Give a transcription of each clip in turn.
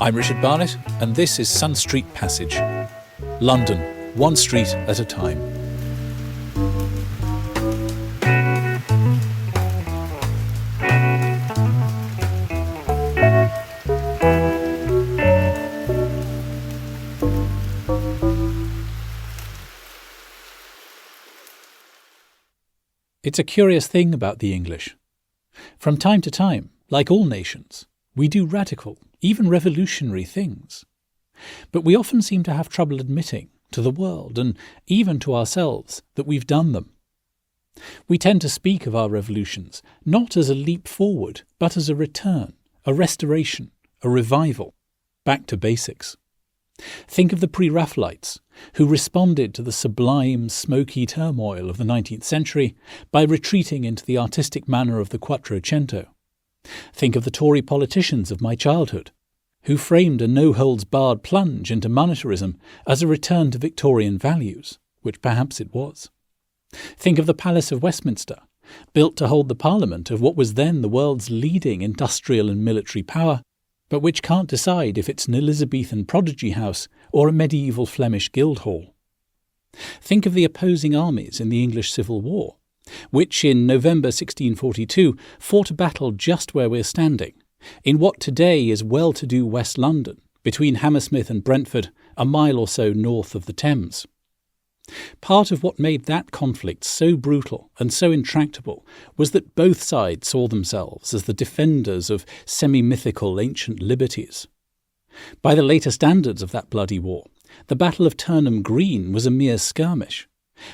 I'm Richard Barnett, and this is Sun Street Passage. London, one street at a time. It's a curious thing about the English. From time to time, like all nations, we do radical, even revolutionary things. But we often seem to have trouble admitting to the world and even to ourselves that we've done them. We tend to speak of our revolutions not as a leap forward, but as a return, a restoration, a revival, back to basics. Think of the pre-Raphaelites, who responded to the sublime, smoky turmoil of the 19th century by retreating into the artistic manner of the Quattrocento. Think of the Tory politicians of my childhood, who framed a no-holds-barred plunge into monetarism as a return to Victorian values, which perhaps it was. Think of the Palace of Westminster, built to hold the Parliament of what was then the world's leading industrial and military power, but which can't decide if it's an Elizabethan prodigy house or a medieval Flemish guildhall. Think of the opposing armies in the English Civil War, which in November 1642 fought a battle just where we're standing, in what today is well-to-do West London, between Hammersmith and Brentford, a mile or so north of the Thames. Part of what made that conflict so brutal and so intractable was that both sides saw themselves as the defenders of semi-mythical ancient liberties. By the later standards of that bloody war, the Battle of Turnham Green was a mere skirmish,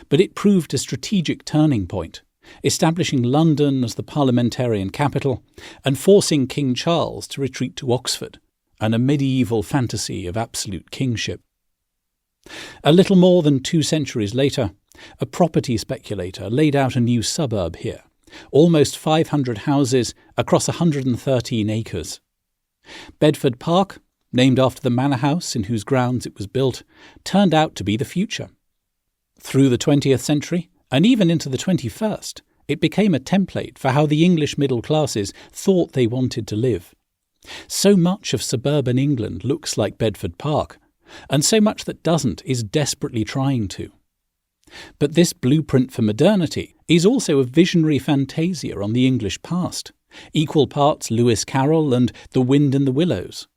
but it proved a strategic turning point, establishing London as the parliamentarian capital and forcing King Charles to retreat to Oxford, and a medieval fantasy of absolute kingship. A little more than 2 centuries later, a property speculator laid out a new suburb here, almost 500 houses across 113 acres. Bedford Park, named after the manor house in whose grounds it was built, turned out to be the future. Through the 20th century, and even into the 21st, it became a template for how the English middle classes thought they wanted to live. So much of suburban England looks like Bedford Park, and so much that doesn't is desperately trying to. But this blueprint for modernity is also a visionary fantasia on the English past, equal parts Lewis Carroll and The Wind in the Willows.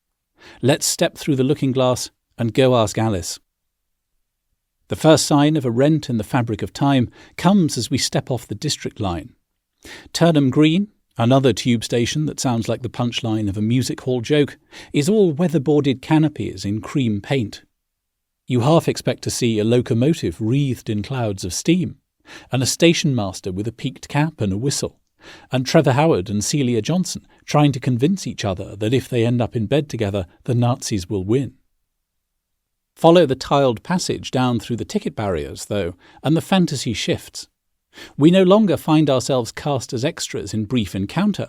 Let's step through the looking glass and go ask Alice. The first sign of a rent in the fabric of time comes as we step off the district line. Turnham Green, another tube station that sounds like the punchline of a music hall joke, is all weatherboarded canopies in cream paint. You half expect to see a locomotive wreathed in clouds of steam, and a station master with a peaked cap and a whistle, and Trevor Howard and Celia Johnson trying to convince each other that if they end up in bed together, the Nazis will win. Follow the tiled passage down through the ticket barriers, though, and the fantasy shifts. We no longer find ourselves cast as extras in brief encounter.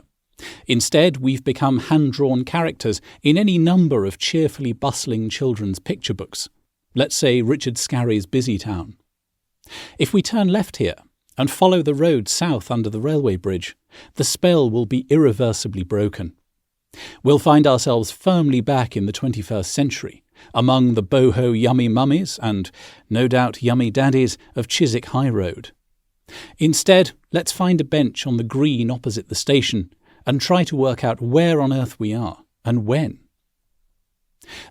Instead, we've become hand-drawn characters in any number of cheerfully bustling children's picture books. Let's say Richard Scarry's Busy Town. If we turn left here and follow the road south under the railway bridge, the spell will be irreversibly broken. We'll find ourselves firmly back in the 21st century, among the boho yummy mummies and, no doubt, yummy daddies of Chiswick High Road. Instead, let's find a bench on the green opposite the station and try to work out where on earth we are and when.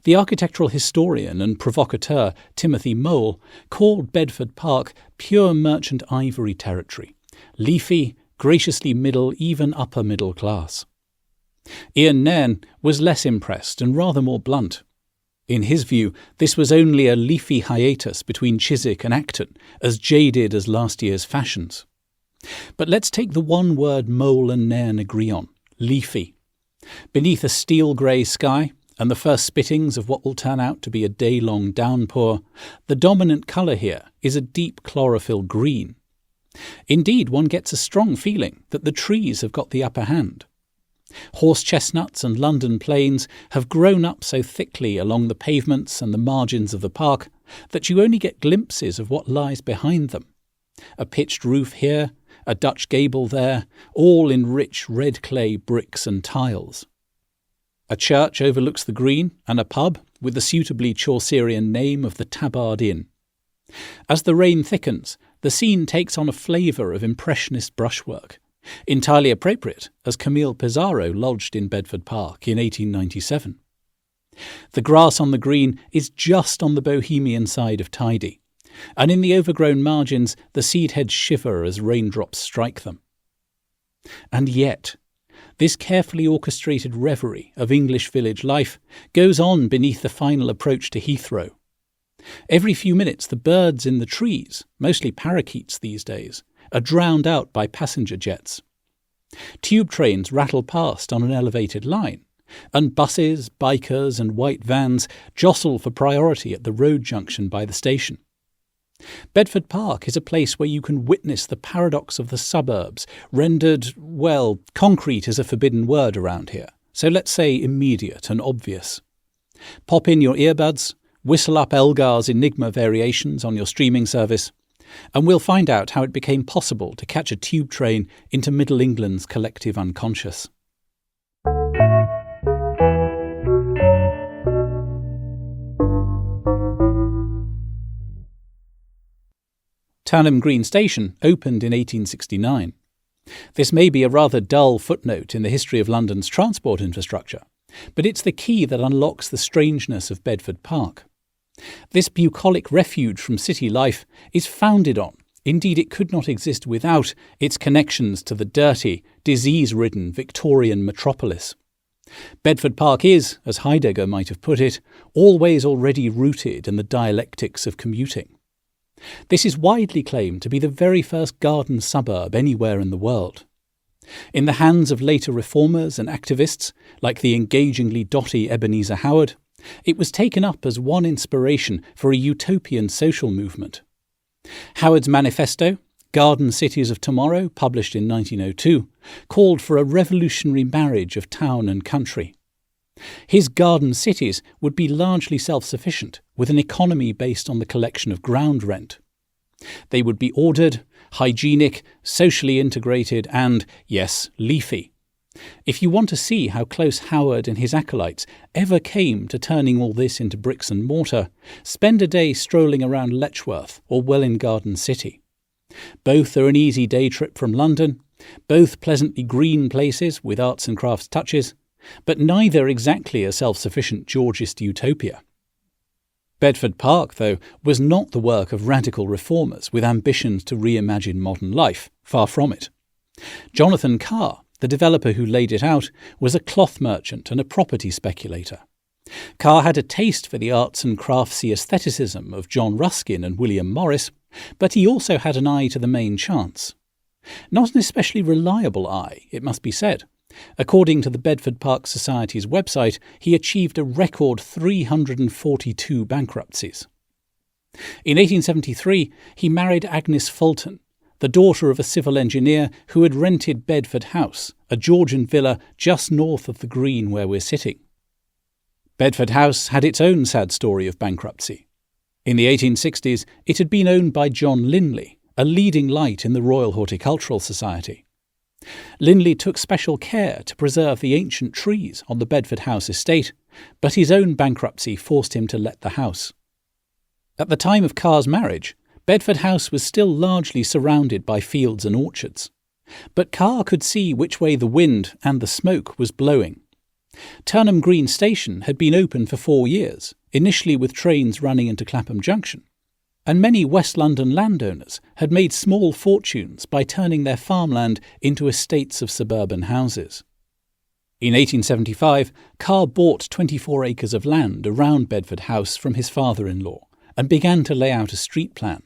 The architectural historian and provocateur Timothy Mole called Bedford Park pure merchant ivory territory, leafy, graciously middle, even upper middle class. Ian Nairn was less impressed and rather more blunt. In his view, this was only a leafy hiatus between Chiswick and Acton, as jaded as last year's fashions. But let's take the one word Mole and Nairn agree on, leafy. Beneath a steel-grey sky, and the first spittings of what will turn out to be a day-long downpour, the dominant colour here is a deep chlorophyll green. Indeed, one gets a strong feeling that the trees have got the upper hand. Horse chestnuts and London planes have grown up so thickly along the pavements and the margins of the park that you only get glimpses of what lies behind them. A pitched roof here, a Dutch gable there, all in rich red clay bricks and tiles. A church overlooks the green and a pub with the suitably Chaucerian name of the Tabard Inn. As the rain thickens, the scene takes on a flavour of impressionist brushwork, entirely appropriate as Camille Pissarro lodged in Bedford Park in 1897. The grass on the green is just on the bohemian side of tidy, and in the overgrown margins the seed heads shiver as raindrops strike them. And yet, this carefully orchestrated reverie of English village life goes on beneath the final approach to Heathrow. Every few minutes the birds in the trees, mostly parakeets these days, are drowned out by passenger jets. Tube trains rattle past on an elevated line, and buses, bikers and white vans jostle for priority at the road junction by the station. Bedford Park is a place where you can witness the paradox of the suburbs, rendered, well, concrete is a forbidden word around here, so let's say immediate and obvious. Pop in your earbuds, whistle up Elgar's Enigma variations on your streaming service, and we'll find out how it became possible to catch a tube train into Middle England's collective unconscious. Turnham Green Station opened in 1869. This may be a rather dull footnote in the history of London's transport infrastructure, but it's the key that unlocks the strangeness of Bedford Park. This bucolic refuge from city life is founded on, indeed it could not exist without, its connections to the dirty, disease-ridden Victorian metropolis. Bedford Park is, as Heidegger might have put it, always already rooted in the dialectics of commuting. This is widely claimed to be the very first garden suburb anywhere in the world. In the hands of later reformers and activists, like the engagingly dotty Ebenezer Howard, it was taken up as one inspiration for a utopian social movement. Howard's manifesto, Garden Cities of Tomorrow, published in 1902, called for a revolutionary marriage of town and country. His garden cities would be largely self-sufficient, with an economy based on the collection of ground rent. They would be ordered, hygienic, socially integrated and, yes, leafy. If you want to see how close Howard and his acolytes ever came to turning all this into bricks and mortar, spend a day strolling around Letchworth or Welwyn Garden City. Both are an easy day trip from London, both pleasantly green places with arts and crafts touches, but neither exactly a self-sufficient Georgist utopia. Bedford Park, though, was not the work of radical reformers with ambitions to reimagine modern life, far from it. Jonathan Carr, the developer who laid it out, was a cloth merchant and a property speculator. Carr had a taste for the arts and craftsy aestheticism of John Ruskin and William Morris, but he also had an eye to the main chance. Not an especially reliable eye, it must be said. According to the Bedford Park Society's website, he achieved a record 342 bankruptcies. In 1873, he married Agnes Fulton, the daughter of a civil engineer who had rented Bedford House, a Georgian villa just north of the green where we're sitting. Bedford House had its own sad story of bankruptcy. In the 1860s, it had been owned by John Linley, a leading light in the Royal Horticultural Society. Linley took special care to preserve the ancient trees on the Bedford House estate, but his own bankruptcy forced him to let the house. At the time of Carr's marriage, Bedford House was still largely surrounded by fields and orchards. But Carr could see which way the wind and the smoke was blowing. Turnham Green Station had been open for 4 years, initially with trains running into Clapham Junction, and many West London landowners had made small fortunes by turning their farmland into estates of suburban houses. In 1875, Carr bought 24 acres of land around Bedford House from his father-in-law and began to lay out a street plan.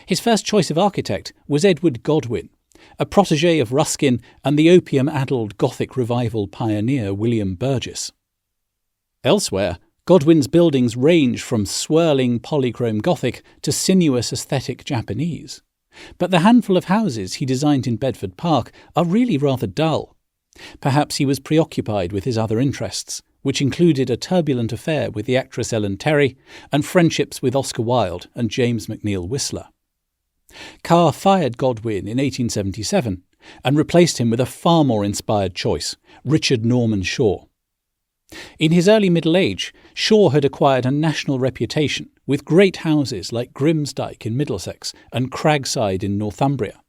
His first choice of architect was Edward Godwin, a protégé of Ruskin and the opium-addled Gothic revival pioneer William Burgess. Elsewhere, Godwin's buildings range from swirling polychrome Gothic to sinuous aesthetic Japanese. But the handful of houses he designed in Bedford Park are really rather dull. Perhaps he was preoccupied with his other interests, which included a turbulent affair with the actress Ellen Terry and friendships with Oscar Wilde and James McNeill Whistler. Carr fired Godwin in 1877 and replaced him with a far more inspired choice, Richard Norman Shaw. In his early middle age, Shaw had acquired a national reputation with great houses like Grimsdyke in Middlesex and Cragside in Northumbria,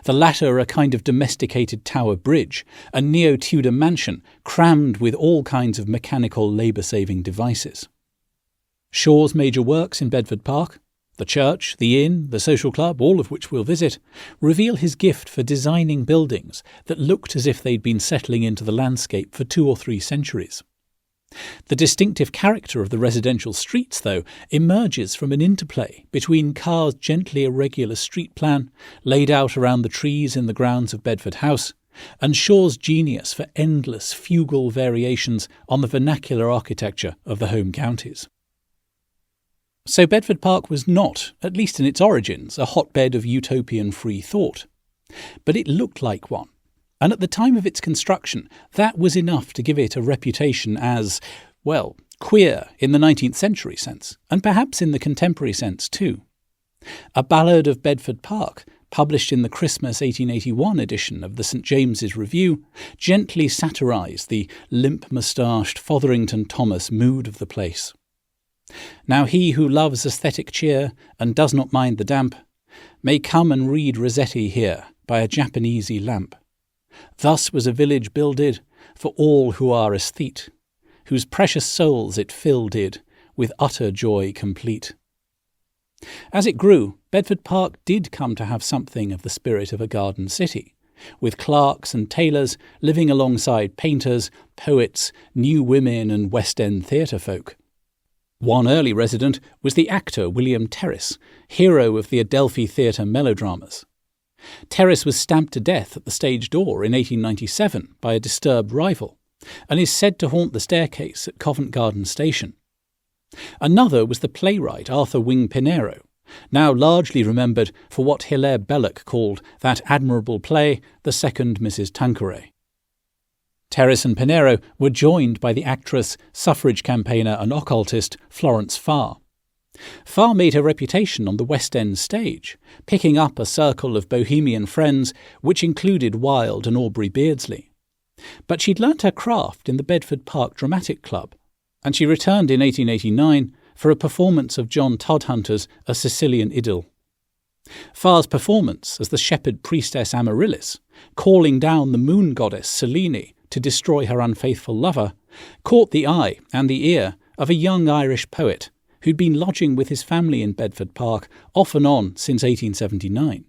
the latter a kind of domesticated Tower Bridge, a neo-Tudor mansion crammed with all kinds of mechanical labour-saving devices. Shaw's major works in Bedford Park, the church, the inn, the social club, all of which we'll visit, reveal his gift for designing buildings that looked as if they'd been settling into the landscape for 2 or 3 centuries. The distinctive character of the residential streets, though, emerges from an interplay between Carr's gently irregular street plan, laid out around the trees in the grounds of Bedford House, and Shaw's genius for endless fugal variations on the vernacular architecture of the home counties. So Bedford Park was not, at least in its origins, a hotbed of utopian free thought. But it looked like one. And at the time of its construction, that was enough to give it a reputation as, well, queer in the 19th century sense, and perhaps in the contemporary sense too. A Ballad of Bedford Park, published in the Christmas 1881 edition of the St James's Review, gently satirised the limp-moustached Fotherington Thomas mood of the place. Now he who loves aesthetic cheer and does not mind the damp may come and read Rossetti here by a Japanesey lamp. Thus was a village builded for all who are aesthete, whose precious souls it filled with utter joy complete. As it grew, Bedford Park did come to have something of the spirit of a garden city, with clerks and tailors living alongside painters, poets, new women and West End theatre folk. One early resident was the actor William Terrace, hero of the Adelphi Theatre melodramas. Terrace was stabbed to death at the stage door in 1897 by a disturbed rival, and is said to haunt the staircase at Covent Garden Station. Another was the playwright Arthur Wing Pinero, now largely remembered for what Hilaire Belloc called that admirable play, The Second Mrs. Tanqueray. Terrace and Pinero were joined by the actress, suffrage campaigner and occultist Florence Farr. Farr made her reputation on the West End stage, picking up a circle of bohemian friends which included Wilde and Aubrey Beardsley. But she'd learnt her craft in the Bedford Park Dramatic Club, and she returned in 1889 for a performance of John Todhunter's A Sicilian Idyll. Farr's performance as the shepherd priestess Amaryllis, calling down the moon goddess Selene to destroy her unfaithful lover, caught the eye and the ear of a young Irish poet who'd been lodging with his family in Bedford Park off and on since 1879.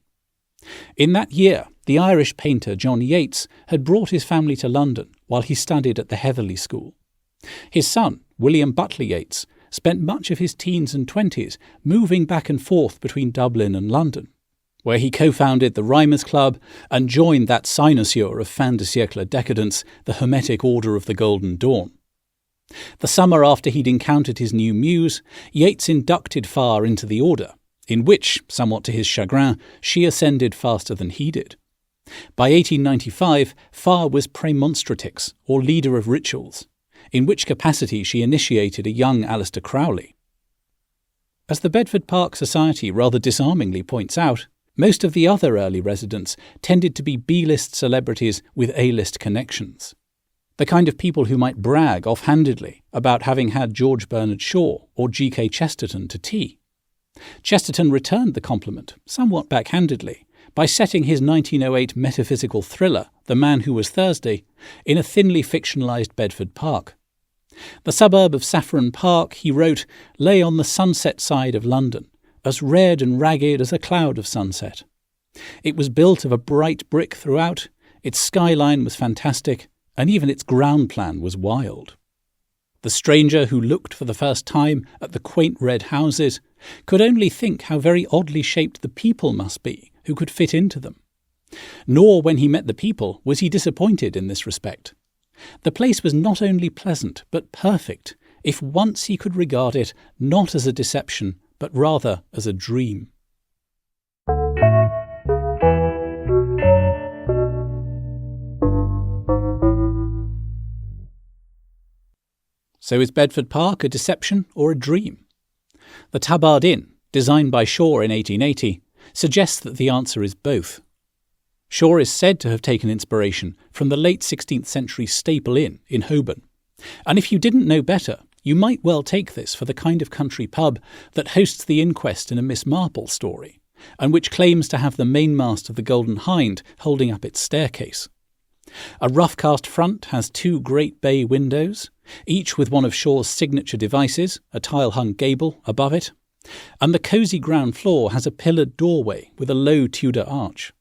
In that year, the Irish painter John Yeats had brought his family to London while he studied at the Heatherley School. His son, William Butler Yeats, spent much of his teens and 20s moving back and forth between Dublin and London, where he co-founded the Rhymers Club and joined that cynosure of fin de siècle decadence, the Hermetic Order of the Golden Dawn. The summer after he'd encountered his new muse, Yeats inducted Farr into the order, in which, somewhat to his chagrin, she ascended faster than he did. By 1895, Farr was praemonstratix, or leader of rituals, in which capacity she initiated a young Aleister Crowley. As the Bedford Park Society rather disarmingly points out, most of the other early residents tended to be B-list celebrities with A-list connections. The kind of people who might brag offhandedly about having had George Bernard Shaw or G.K. Chesterton to tea. Chesterton returned the compliment, somewhat backhandedly, by setting his 1908 metaphysical thriller, The Man Who Was Thursday, in a thinly fictionalised Bedford Park. The suburb of Saffron Park, he wrote, lay on the sunset side of London, as red and ragged as a cloud of sunset. It was built of a bright brick throughout, its skyline was fantastic, and even its ground plan was wild. The stranger who looked for the first time at the quaint red houses could only think how very oddly shaped the people must be who could fit into them. Nor when he met the people was he disappointed in this respect. The place was not only pleasant but perfect, if once he could regard it not as a deception but rather as a dream. So is Bedford Park a deception or a dream? The Tabard Inn, designed by Shaw in 1880, suggests that the answer is both. Shaw is said to have taken inspiration from the late 16th century Staple Inn in Holborn, And if you didn't know better, you might well take this for the kind of country pub that hosts the inquest in a Miss Marple story, and which claims to have the mainmast of the Golden Hind holding up its staircase. A rough-cast front has 2 great bay windows, each with one of Shaw's signature devices, a tile-hung gable, above it, and the cosy ground floor has a pillared doorway with a low Tudor arch.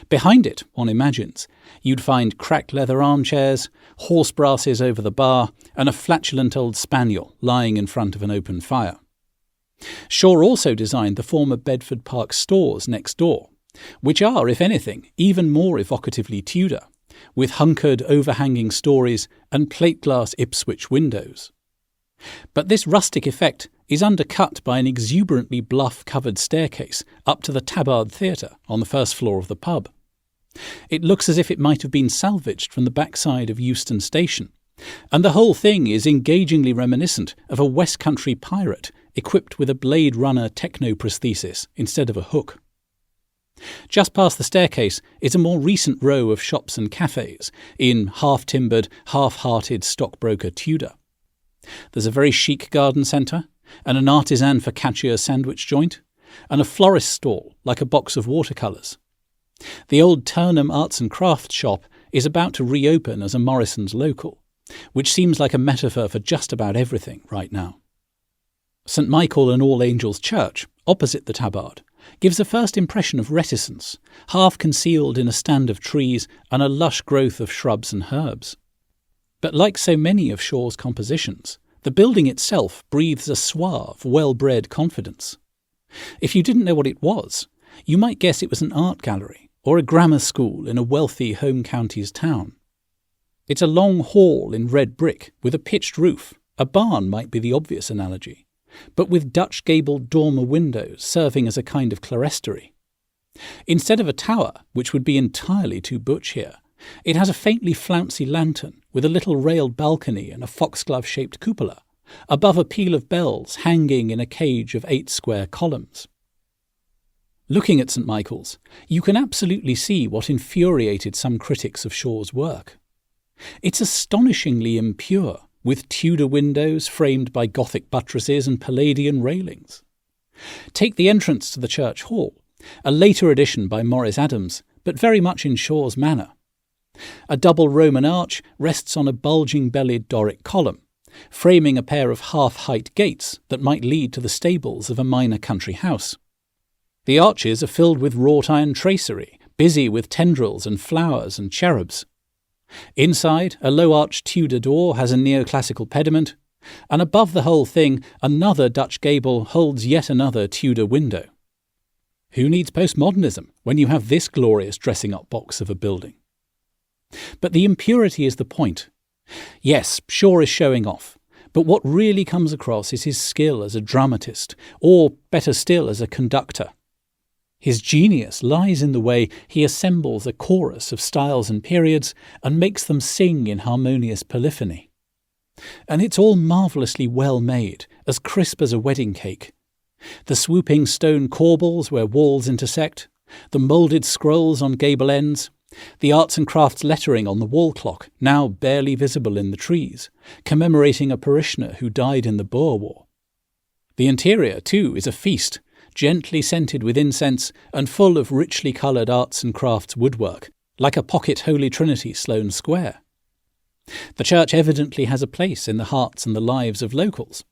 Behind it, one imagines, you'd find cracked leather armchairs, horse brasses over the bar, and a flatulent old spaniel lying in front of an open fire. Shaw also designed the former Bedford Park stores next door, which are, if anything, even more evocatively Tudor, with hunkered overhanging stories and plate-glass Ipswich windows. But this rustic effect is undercut by an exuberantly bluff-covered staircase up to the Tabard Theatre on the first floor of the pub. It looks as if it might have been salvaged from the backside of Euston Station, and the whole thing is engagingly reminiscent of a West Country pirate equipped with a Blade Runner techno-prosthesis instead of a hook. Just past the staircase is a more recent row of shops and cafes in half-timbered, half-hearted stockbroker Tudor. There's a very chic garden centre, and an artisan focaccia sandwich joint, and a florist stall like a box of watercolours. The old Turnham Arts and Crafts shop is about to reopen as a Morrison's local, which seems like a metaphor for just about everything right now. St Michael and All Angels Church, opposite the Tabard, gives a first impression of reticence, half concealed in a stand of trees and a lush growth of shrubs and herbs. But like so many of Shaw's compositions, the building itself breathes a suave, well-bred confidence. If you didn't know what it was, you might guess it was an art gallery or a grammar school in a wealthy home counties town. It's a long hall in red brick with a pitched roof. A barn might be the obvious analogy, but with Dutch gabled dormer windows serving as a kind of clerestory. Instead of a tower, which would be entirely too butch here, it has a faintly flouncy lantern with a little railed balcony and a foxglove-shaped cupola, above a peal of bells hanging in a cage of 8 square columns. Looking at St Michael's, you can absolutely see what infuriated some critics of Shaw's work. It's astonishingly impure, with Tudor windows framed by Gothic buttresses and Palladian railings. Take the entrance to the church hall, a later addition by Maurice Adams, but very much in Shaw's manner. A double Roman arch rests on a bulging-bellied Doric column, framing a pair of half-height gates that might lead to the stables of a minor country house. The arches are filled with wrought-iron tracery, busy with tendrils and flowers and cherubs. Inside, a low-arched Tudor door has a neoclassical pediment, and above the whole thing, another Dutch gable holds yet another Tudor window. Who needs postmodernism when you have this glorious dressing-up box of a building? But the impurity is the point. Yes, Shaw is showing off, but what really comes across is his skill as a dramatist, or, better still, as a conductor. His genius lies in the way he assembles a chorus of styles and periods and makes them sing in harmonious polyphony. And it's all marvellously well made, as crisp as a wedding cake. The swooping stone corbels where walls intersect, the moulded scrolls on gable ends, the arts and crafts lettering on the wall clock, now barely visible in the trees, commemorating a parishioner who died in the Boer War. The interior, too, is a feast, gently scented with incense and full of richly coloured arts and crafts woodwork, like a pocket Holy Trinity Sloane Square. The church evidently has a place in the hearts and the lives of locals.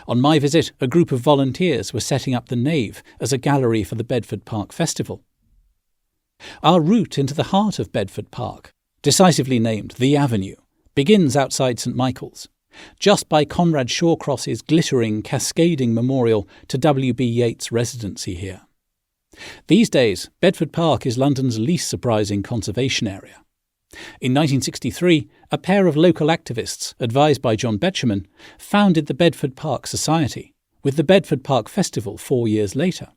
On my visit, a group of volunteers were setting up the nave as a gallery for the Bedford Park Festival. Our route into the heart of Bedford Park, decisively named The Avenue, begins outside St Michael's, just by Conrad Shawcross's glittering, cascading memorial to W.B. Yeats' residency here. These days, Bedford Park is London's least surprising conservation area. In 1963, a pair of local activists, advised by John Betjeman, founded the Bedford Park Society, with the Bedford Park Festival 4 years later,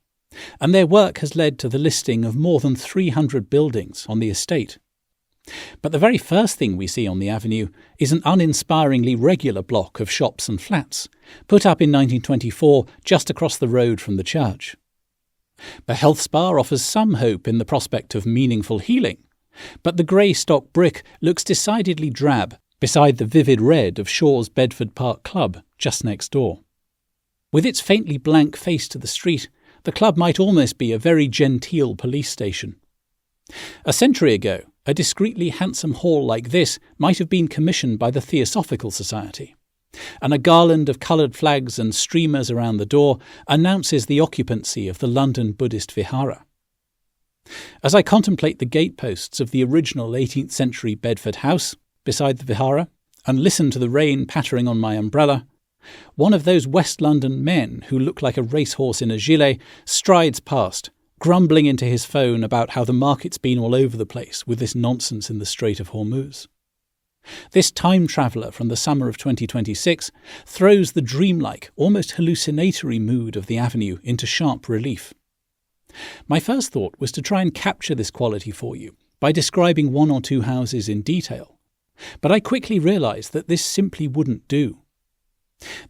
and their work has led to the listing of more than 300 buildings on the estate. But the very first thing we see on the avenue is an uninspiringly regular block of shops and flats, put up in 1924 just across the road from the church. The health spa offers some hope in the prospect of meaningful healing, but the grey stock brick looks decidedly drab beside the vivid red of Shaw's Bedford Park Club just next door. With its faintly blank face to the street, the club might almost be a very genteel police station. A century ago, a discreetly handsome hall like this might have been commissioned by the Theosophical Society, and a garland of coloured flags and streamers around the door announces the occupancy of the London Buddhist Vihara. As I contemplate the gateposts of the original 18th century Bedford house beside the Vihara and listen to the rain pattering on my umbrella, one of those West London men who look like a racehorse in a gilet strides past, grumbling into his phone about how the market's been all over the place with this nonsense in the Strait of Hormuz. This time traveller from the summer of 2026 throws the dreamlike, almost hallucinatory mood of the avenue into sharp relief. My first thought was to try and capture this quality for you by describing one or two houses in detail, but I quickly realised that this simply wouldn't do.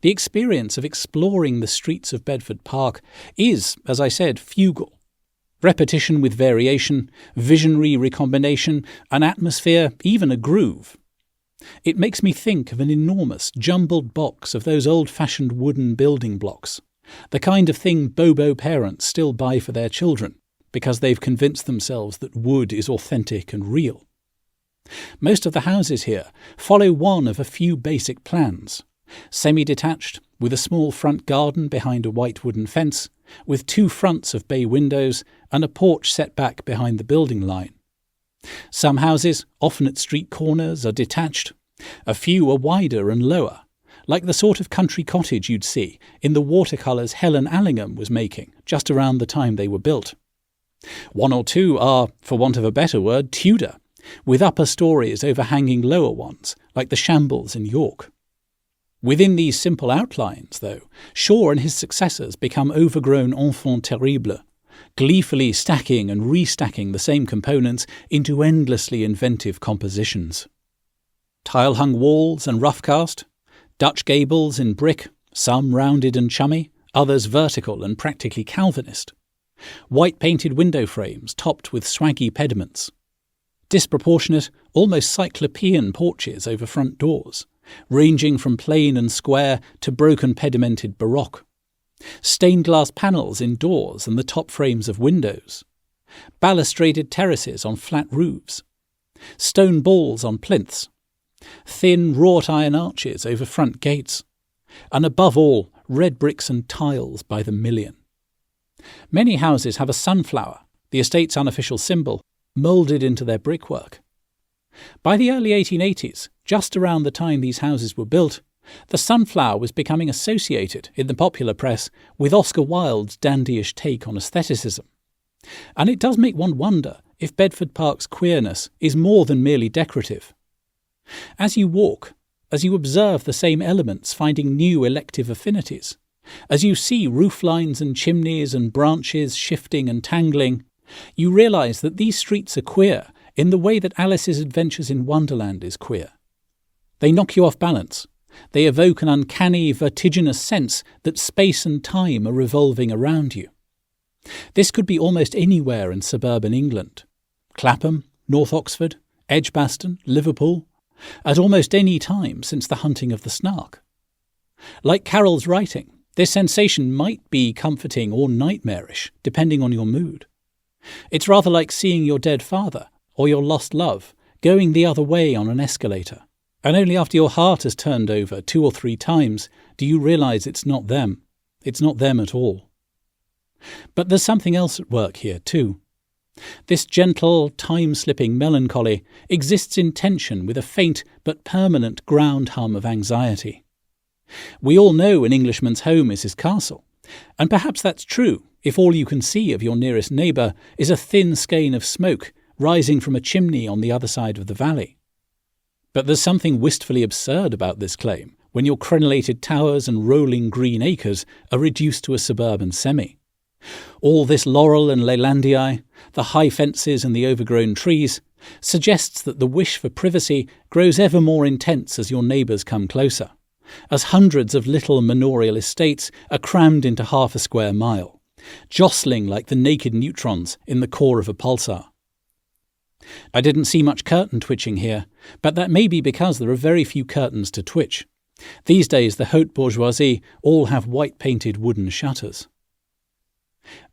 The experience of exploring the streets of Bedford Park is, as I said, fugal. Repetition with variation, visionary recombination, an atmosphere, even a groove. It makes me think of an enormous, jumbled box of those old-fashioned wooden building blocks, the kind of thing Bobo parents still buy for their children, because they've convinced themselves that wood is authentic and real. Most of the houses here follow one of a few basic plans. Semi-detached, with a small front garden behind a white wooden fence, with two fronts of bay windows and a porch set back behind the building line. Some houses, often at street corners, are detached. A few are wider and lower, like the sort of country cottage you'd see in the watercolours Helen Allingham was making just around the time they were built. One or two are, for want of a better word, Tudor, with upper stories overhanging lower ones, like the Shambles in York. Within these simple outlines, though, Shaw and his successors become overgrown enfants terribles, gleefully stacking and restacking the same components into endlessly inventive compositions. Tile-hung walls and rough-cast, Dutch gables in brick, some rounded and chummy, others vertical and practically Calvinist. White-painted window frames topped with swaggy pediments. Disproportionate, almost cyclopean porches over front doors, ranging from plain and square to broken pedimented baroque. Stained glass panels in doors and the top frames of windows. Balustraded terraces on flat roofs. Stone balls on plinths. Thin wrought iron arches over front gates. And above all, red bricks and tiles by the million. Many houses have a sunflower, the estate's unofficial symbol, moulded into their brickwork. By the early 1880s, just around the time these houses were built, the sunflower was becoming associated, in the popular press, with Oscar Wilde's dandyish take on aestheticism. And it does make one wonder if Bedford Park's queerness is more than merely decorative. As you walk, as you observe the same elements finding new elective affinities, as you see rooflines and chimneys and branches shifting and tangling, you realise that these streets are queer in the way that Alice's Adventures in Wonderland is queer. They knock you off balance. They evoke an uncanny, vertiginous sense that space and time are revolving around you. This could be almost anywhere in suburban England. Clapham, North Oxford, Edgbaston, Liverpool, at almost any time since the hunting of the Snark. Like Carroll's writing, this sensation might be comforting or nightmarish, depending on your mood. It's rather like seeing your dead father, or your lost love, going the other way on an escalator, and only after your heart has turned over 2 or 3 times do you realise it's not them. It's not them at all. But there's something else at work here too. This gentle, time-slipping melancholy exists in tension with a faint but permanent ground hum of anxiety. We all know an Englishman's home is his castle, and perhaps that's true if all you can see of your nearest neighbour is a thin skein of smoke rising from a chimney on the other side of the valley. But there's something wistfully absurd about this claim when your crenellated towers and rolling green acres are reduced to a suburban semi. All this laurel and leylandii, the high fences and the overgrown trees, suggests that the wish for privacy grows ever more intense as your neighbours come closer, as hundreds of little manorial estates are crammed into half a square mile, jostling like the naked neutrons in the core of a pulsar. I didn't see much curtain twitching here, but that may be because there are very few curtains to twitch. These days the haute bourgeoisie all have white-painted wooden shutters.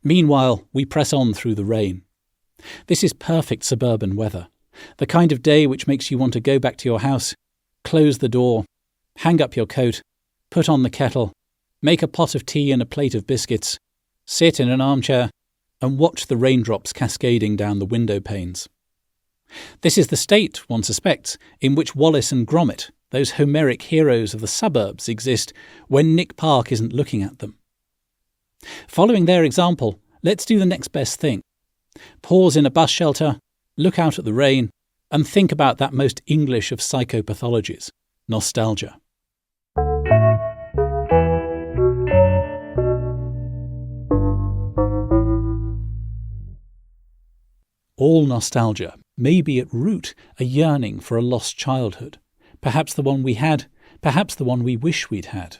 Meanwhile, we press on through the rain. This is perfect suburban weather, the kind of day which makes you want to go back to your house, close the door, hang up your coat, put on the kettle, make a pot of tea and a plate of biscuits, sit in an armchair, and watch the raindrops cascading down the window panes. This is the state, one suspects, in which Wallace and Gromit, those Homeric heroes of the suburbs, exist when Nick Park isn't looking at them. Following their example, let's do the next best thing. Pause in a bus shelter, look out at the rain, and think about that most English of psychopathologies, nostalgia. All nostalgia may be at root a yearning for a lost childhood, perhaps the one we had, perhaps the one we wish we'd had.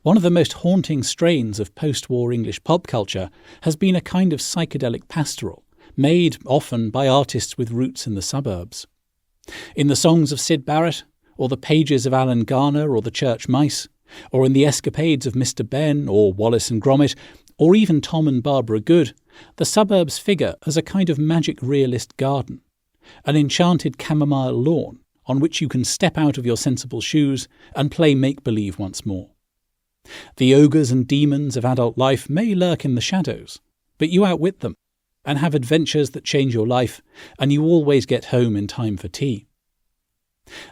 One of the most haunting strains of post-war English pop culture has been a kind of psychedelic pastoral, made often by artists with roots in the suburbs. In the songs of Syd Barrett, or the pages of Alan Garner or the Church Mice, or in the escapades of Mr. Ben or Wallace and Gromit, or even Tom and Barbara Good, the suburbs figure as a kind of magic realist garden, an enchanted chamomile lawn on which you can step out of your sensible shoes and play make-believe once more. The ogres and demons of adult life may lurk in the shadows, but you outwit them and have adventures that change your life, and you always get home in time for tea.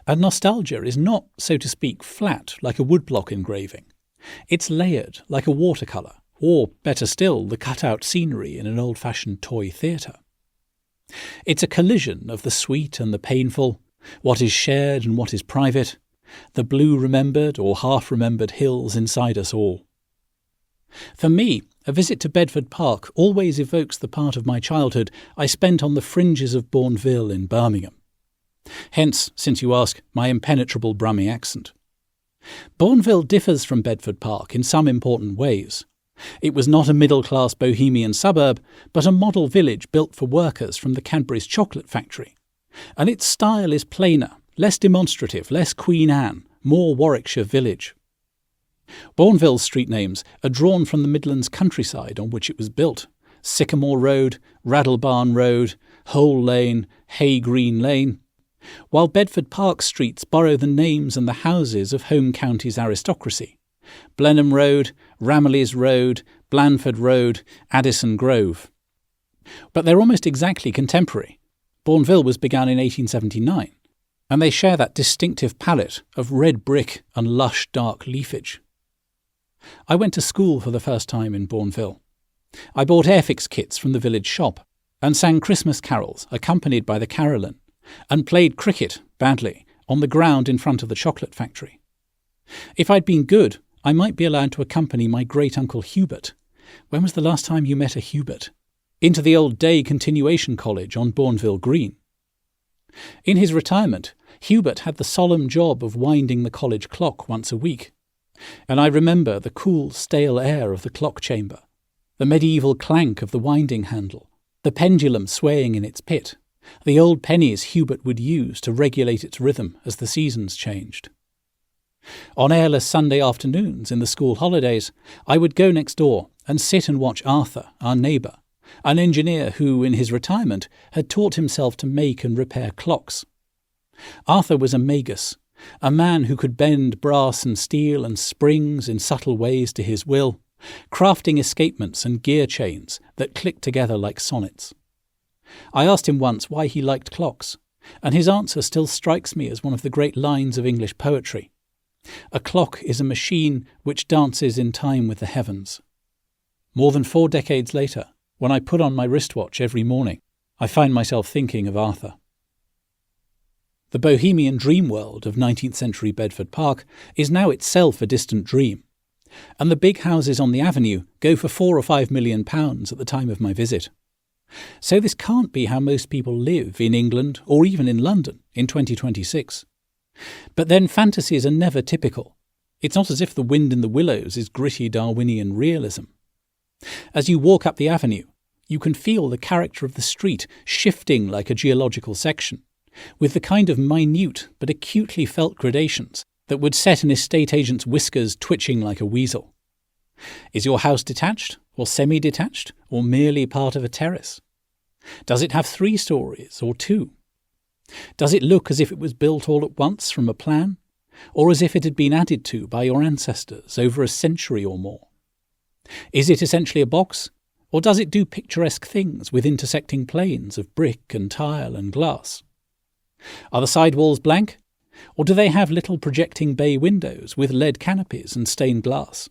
And nostalgia is not, so to speak, flat like a woodblock engraving. It's layered like a watercolour, or, better still, the cut-out scenery in an old-fashioned toy theatre. It's a collision of the sweet and the painful, what is shared and what is private, the blue-remembered or half-remembered hills inside us all. For me, a visit to Bedford Park always evokes the part of my childhood I spent on the fringes of Bourneville in Birmingham. Hence, since you ask, my impenetrable Brummie accent. Bourneville differs from Bedford Park in some important ways. It was not a middle-class bohemian suburb, but a model village built for workers from the Cadbury's chocolate factory. And its style is plainer, less demonstrative, less Queen Anne, more Warwickshire village. Bourneville's street names are drawn from the Midlands countryside on which it was built: Sycamore Road, Raddlebarn Road, Hole Lane, Hay Green Lane, while Bedford Park streets borrow the names and the houses of home county's aristocracy: Blenheim Road, Ramillies Road, Blandford Road, Addison Grove. But they're almost exactly contemporary. Bourneville was begun in 1879, and they share that distinctive palette of red brick and lush dark leafage. I went to school for the first time in Bourneville. I bought Airfix kits from the village shop and sang Christmas carols accompanied by the carillon, and played cricket, badly, on the ground in front of the chocolate factory. If I'd been good, I might be allowed to accompany my great-uncle Hubert. When was the last time you met a Hubert? Into the old day continuation college on Bourneville Green. In his retirement, Hubert had the solemn job of winding the college clock once a week, and I remember the cool, stale air of the clock chamber, the medieval clank of the winding handle, the pendulum swaying in its pit, the old pennies Hubert would use to regulate its rhythm as the seasons changed. On airless Sunday afternoons in the school holidays, I would go next door and sit and watch Arthur, our neighbour, an engineer who, in his retirement, had taught himself to make and repair clocks. Arthur was a magus, a man who could bend brass and steel and springs in subtle ways to his will, crafting escapements and gear chains that clicked together like sonnets. I asked him once why he liked clocks, and his answer still strikes me as one of the great lines of English poetry. A clock is a machine which dances in time with the heavens. More than 4 decades later, when I put on my wristwatch every morning, I find myself thinking of Arthur. The bohemian dream world of 19th century Bedford Park is now itself a distant dream, and the big houses on the avenue go for £4 or £5 million at the time of my visit. So this can't be how most people live in England or even in London in 2026. But then fantasies are never typical. It's not as if The Wind in the Willows is gritty Darwinian realism. As you walk up the avenue, you can feel the character of the street shifting like a geological section, with the kind of minute but acutely felt gradations that would set an estate agent's whiskers twitching like a weasel. Is your house detached, or semi-detached, or merely part of a terrace? Does it have 3 stories, or 2? Does it look as if it was built all at once from a plan, or as if it had been added to by your ancestors over a century or more? Is it essentially a box, or does it do picturesque things with intersecting planes of brick and tile and glass? Are the side walls blank, or do they have little projecting bay windows with lead canopies and stained glass?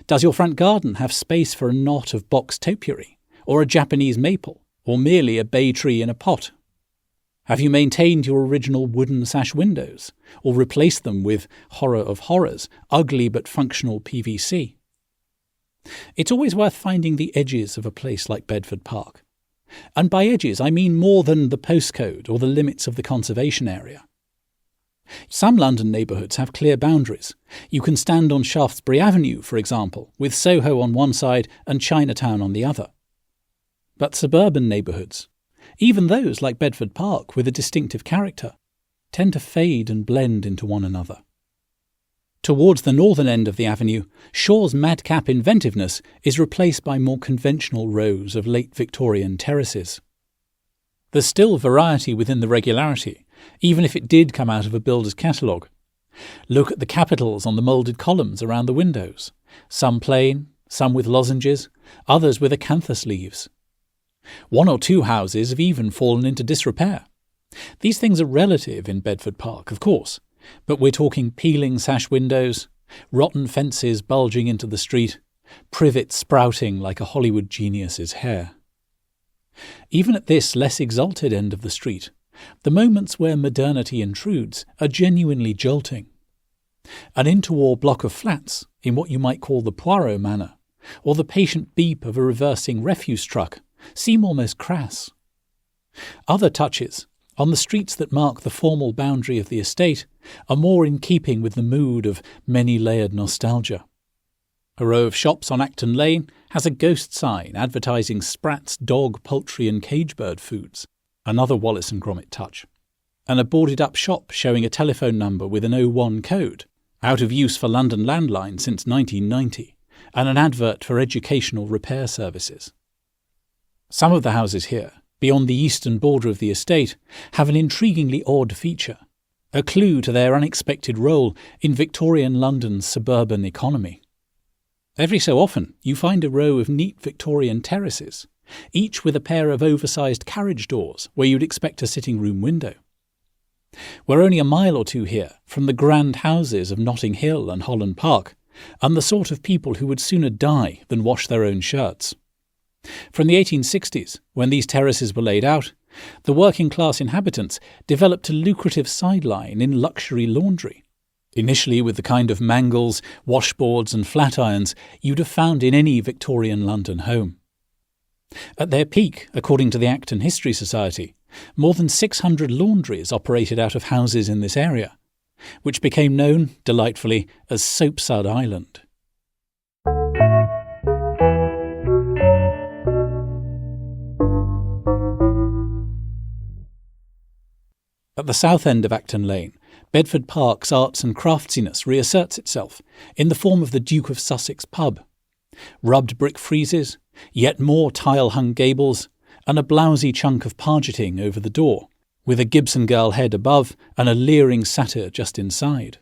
Does your front garden have space for a knot of box topiary, or a Japanese maple, or merely a bay tree in a pot? Have you maintained your original wooden sash windows, or replaced them with, horror of horrors, ugly but functional PVC? It's always worth finding the edges of a place like Bedford Park. And by edges I mean more than the postcode or the limits of the conservation area. Some London neighbourhoods have clear boundaries. You can stand on Shaftesbury Avenue, for example, with Soho on one side and Chinatown on the other. But suburban neighbourhoods, even those like Bedford Park with a distinctive character, tend to fade and blend into one another. Towards the northern end of the avenue, Shaw's madcap inventiveness is replaced by more conventional rows of late-Victorian terraces. There's still variety within the regularity, even if it did come out of a builder's catalogue. Look at the capitals on the moulded columns around the windows, some plain, some with lozenges, others with acanthus leaves. 1 or 2 houses have even fallen into disrepair. These things are relative in Bedford Park, of course, but we're talking peeling sash windows, rotten fences bulging into the street, privet sprouting like a Hollywood genius's hair. Even at this less exalted end of the street, the moments where modernity intrudes are genuinely jolting. An interwar block of flats, in what you might call the Poirot manner, or the patient beep of a reversing refuse truck, seem almost crass. Other touches, on the streets that mark the formal boundary of the estate, are more in keeping with the mood of many-layered nostalgia. A row of shops on Acton Lane has a ghost sign advertising Spratt's dog, poultry and cage bird foods, another Wallace and Gromit touch, and a boarded-up shop showing a telephone number with an 01 code, out of use for London landline since 1990, and an advert for educational repair services. Some of the houses here, beyond the eastern border of the estate, have an intriguingly odd feature, a clue to their unexpected role in Victorian London's suburban economy. Every so often you find a row of neat Victorian terraces, each with a pair of oversized carriage doors where you'd expect a sitting-room window. We're only a mile or 2 here from the grand houses of Notting Hill and Holland Park, and the sort of people who would sooner die than wash their own shirts. From the 1860s, when these terraces were laid out, the working-class inhabitants developed a lucrative sideline in luxury laundry, initially with the kind of mangles, washboards and flat irons you'd have found in any Victorian London home. At their peak, according to the Acton History Society, more than 600 laundries operated out of houses in this area, which became known, delightfully, as Soapsud Island. At the south end of Acton Lane, Bedford Park's arts and craftiness reasserts itself in the form of the Duke of Sussex pub. Rubbed brick friezes, yet more tile-hung gables, and a blousy chunk of pargeting over the door, with a Gibson girl head above and a leering satyr just inside.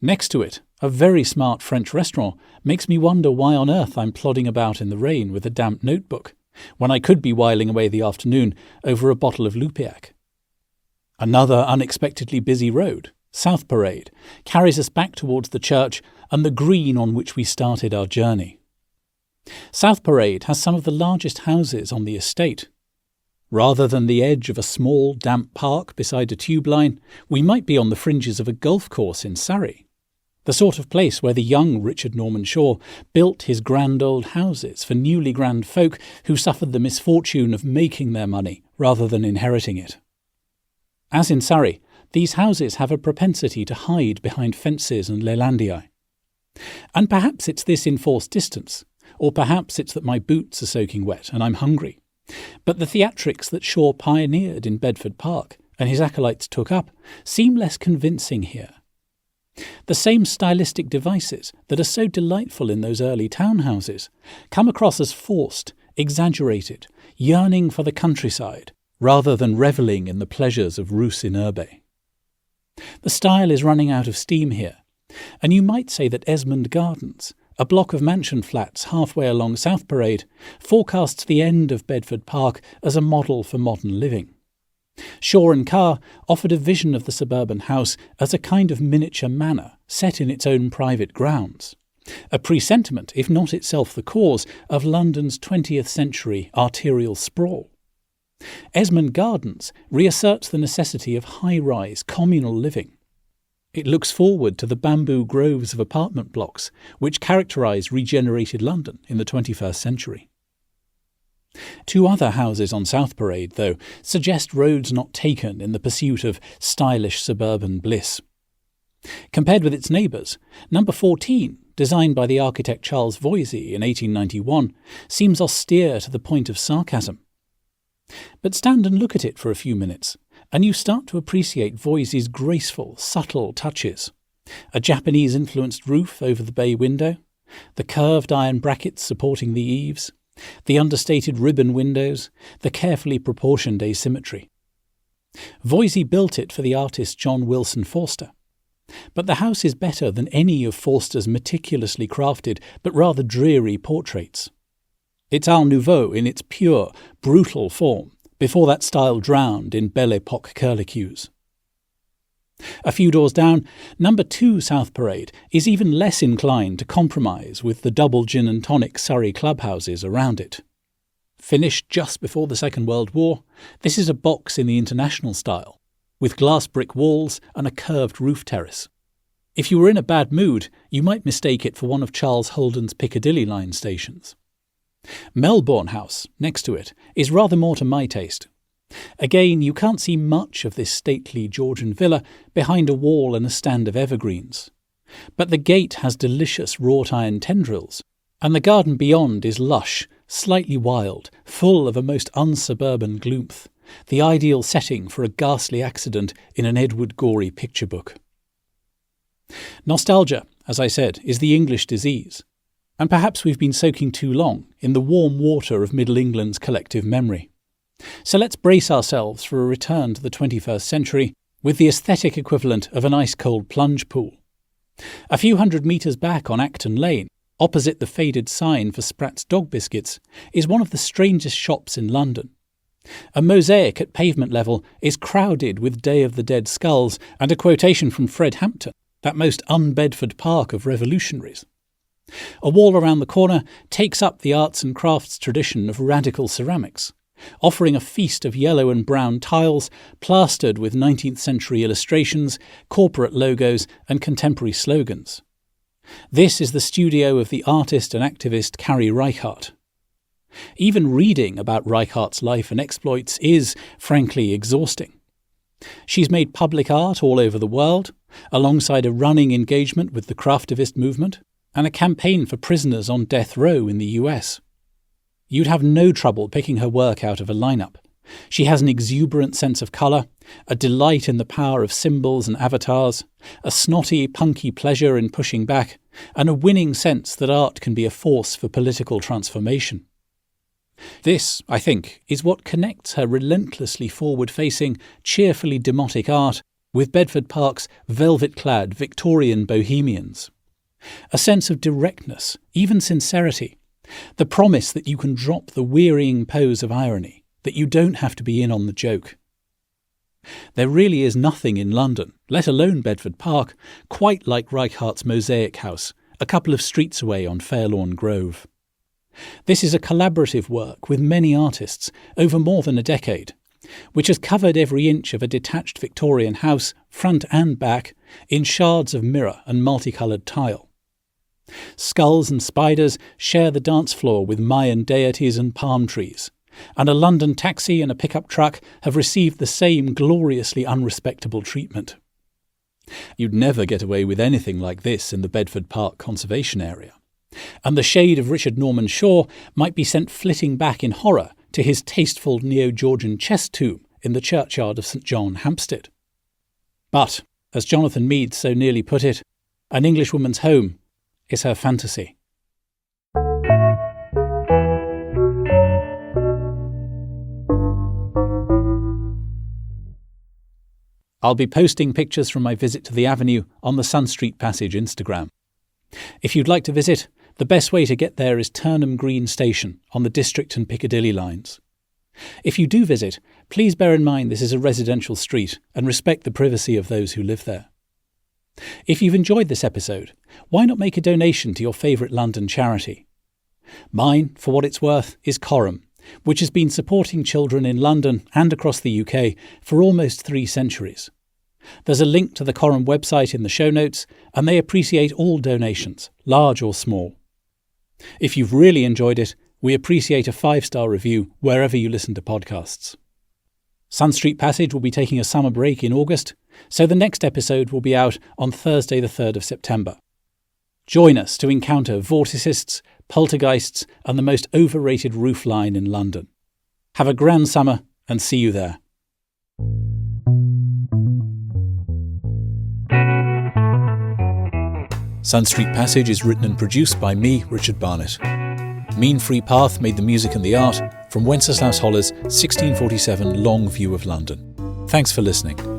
Next to it, a very smart French restaurant makes me wonder why on earth I'm plodding about in the rain with a damp notebook, when I could be whiling away the afternoon over a bottle of Lupiac. Another unexpectedly busy road, South Parade, carries us back towards the church and the green on which we started our journey. South Parade has some of the largest houses on the estate. Rather than the edge of a small, damp park beside a tube line, we might be on the fringes of a golf course in Surrey, the sort of place where the young Richard Norman Shaw built his grand old houses for newly grand folk who suffered the misfortune of making their money rather than inheriting it. As in Surrey, these houses have a propensity to hide behind fences and leylandii. And perhaps it's this enforced distance, or perhaps it's that my boots are soaking wet and I'm hungry. But the theatrics that Shaw pioneered in Bedford Park and his acolytes took up seem less convincing here. The same stylistic devices that are so delightful in those early townhouses come across as forced, exaggerated, yearning for the countryside, rather than revelling in the pleasures of Rus in Urbe. The style is running out of steam here, and you might say that Esmond Gardens, a block of mansion flats halfway along South Parade, forecasts the end of Bedford Park as a model for modern living. Shaw and Carr offered a vision of the suburban house as a kind of miniature manor set in its own private grounds, a presentiment, if not itself the cause, of London's 20th century arterial sprawl. Esmond Gardens reasserts the necessity of high-rise communal living. It looks forward to the bamboo groves of apartment blocks which characterise regenerated London in the 21st century. Two other houses on South Parade, though, suggest roads not taken in the pursuit of stylish suburban bliss. Compared with its neighbours, number 14, designed by the architect Charles Voysey in 1891, seems austere to the point of sarcasm. But stand and look at it for a few minutes, and you start to appreciate Voysey's graceful, subtle touches. A Japanese-influenced roof over the bay window, the curved iron brackets supporting the eaves, the understated ribbon windows, the carefully proportioned asymmetry. Voysey built it for the artist John Wilson Forster. But the house is better than any of Forster's meticulously crafted but rather dreary portraits. It's Art Nouveau in its pure, brutal form, before that style drowned in Belle Époque curlicues. A few doors down, number 2 South Parade is even less inclined to compromise with the double gin and tonic Surrey clubhouses around it. Finished just before the Second World War, this is a box in the international style, with glass brick walls and a curved roof terrace. If you were in a bad mood, you might mistake it for one of Charles Holden's Piccadilly line stations. Melbourne House, next to it, is rather more to my taste. Again, you can't see much of this stately Georgian villa behind a wall and a stand of evergreens. But the gate has delicious wrought iron tendrils, and the garden beyond is lush, slightly wild, full of a most unsuburban gloomth, the ideal setting for a ghastly accident in an Edward Gorey picture book. Nostalgia, as I said, is the English disease, and perhaps we've been soaking too long in the warm water of Middle England's collective memory. So let's brace ourselves for a return to the 21st century with the aesthetic equivalent of an ice-cold plunge pool. A few hundred metres back on Acton Lane, opposite the faded sign for Spratt's Dog Biscuits, is one of the strangest shops in London. A mosaic at pavement level is crowded with Day of the Dead skulls and a quotation from Fred Hampton, that most un-Bedford Park of revolutionaries. A wall around the corner takes up the arts and crafts tradition of radical ceramics, offering a feast of yellow and brown tiles plastered with 19th century illustrations, corporate logos and contemporary slogans. This is the studio of the artist and activist Carrie Reichardt. Even reading about Reichardt's life and exploits is, frankly, exhausting. She's made public art all over the world, alongside a running engagement with the craftivist movement and a campaign for prisoners on death row in the US. You'd have no trouble picking her work out of a lineup. She has an exuberant sense of colour, a delight in the power of symbols and avatars, a snotty, punky pleasure in pushing back, and a winning sense that art can be a force for political transformation. This, I think, is what connects her relentlessly forward-facing, cheerfully demotic art with Bedford Park's velvet-clad Victorian bohemians. A sense of directness, even sincerity, the promise that you can drop the wearying pose of irony, that you don't have to be in on the joke. There really is nothing in London, let alone Bedford Park, quite like Reichardt's mosaic house, a couple of streets away on Fairlawn Grove. This is a collaborative work with many artists over more than a decade, which has covered every inch of a detached Victorian house, front and back, in shards of mirror and multicoloured tile. Skulls and spiders share the dance floor with Mayan deities and palm trees, and a London taxi and a pickup truck have received the same gloriously unrespectable treatment. You'd never get away with anything like this in the Bedford Park Conservation Area. And the shade of Richard Norman Shaw might be sent flitting back in horror to his tasteful neo-Georgian chest tomb in the churchyard of St John, Hampstead. But, as Jonathan Mead so nearly put it, an Englishwoman's home is her fantasy. I'll be posting pictures from my visit to the Avenue on the Sun Street Passage Instagram. If you'd like to visit, the best way to get there is Turnham Green Station on the District and Piccadilly lines. If you do visit, please bear in mind this is a residential street and respect the privacy of those who live there. If you've enjoyed this episode, why not make a donation to your favourite London charity? Mine, for what it's worth, is Coram, which has been supporting children in London and across the UK for almost 3 centuries. There's a link to the Coram website in the show notes, and they appreciate all donations, large or small. If you've really enjoyed it, we appreciate a 5-star review wherever you listen to podcasts. Sun Street Passage will be taking a summer break in August, so the next episode will be out on Thursday the 3rd of September. Join us to encounter Vorticists, poltergeists and the most overrated roofline in London. Have a grand summer and see you there. Sun Street Passage is written and produced by me, Richard Barnett. Mean Free Path made the music and the art from Wenceslas Holler's 1647 Long View of London. Thanks for listening.